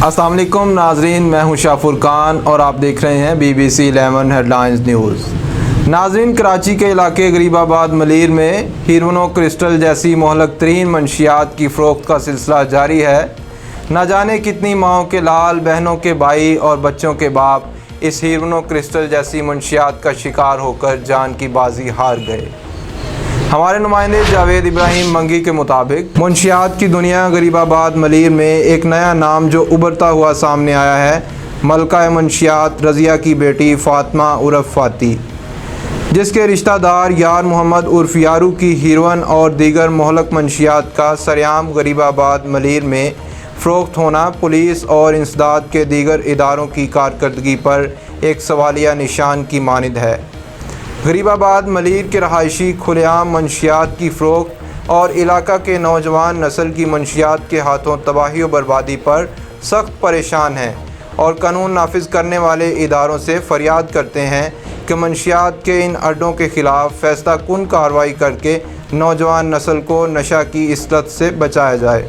السلام علیکم ناظرین، میں ہوں شاہ فرقان اور آپ دیکھ رہے ہیں BBC 11 ہیڈ لائنز نیوز۔ ناظرین، کراچی کے علاقے غریب آباد ملیر میں ہیروئن و کرسٹل جیسی مہلک ترین منشیات کی فروخت کا سلسلہ جاری ہے۔ نہ جانے کتنی ماؤں کے لال، بہنوں کے بھائی اور بچوں کے باپ اس ہیروئن و کرسٹل جیسی منشیات کا شکار ہو کر جان کی بازی ہار گئے۔ ہمارے نمائندے جاوید ابراہیم منگی کے مطابق منشیات کی دنیا غریب آباد ملیر میں ایک نیا نام جو ابھرتا ہوا سامنے آیا ہے، ملکہ منشیات رضیہ کی بیٹی فاطمہ عرف فاتی، جس کے رشتہ دار یار محمد عرف یارو کی ہیروئن اور دیگر مہلک منشیات کا سرعام غریب آباد ملیر میں فروخت ہونا پولیس اور انسداد کے دیگر اداروں کی کارکردگی پر ایک سوالیہ نشان کی مانند ہے۔ غریب آباد ملیر کے رہائشی کھلے عام منشیات کی فروخت اور علاقہ کے نوجوان نسل کی منشیات کے ہاتھوں تباہی و بربادی پر سخت پریشان ہیں اور قانون نافذ کرنے والے اداروں سے فریاد کرتے ہیں کہ منشیات کے ان اڈوں کے خلاف فیصلہ کن کارروائی کر کے نوجوان نسل کو نشہ کی اس لت سے بچایا جائے۔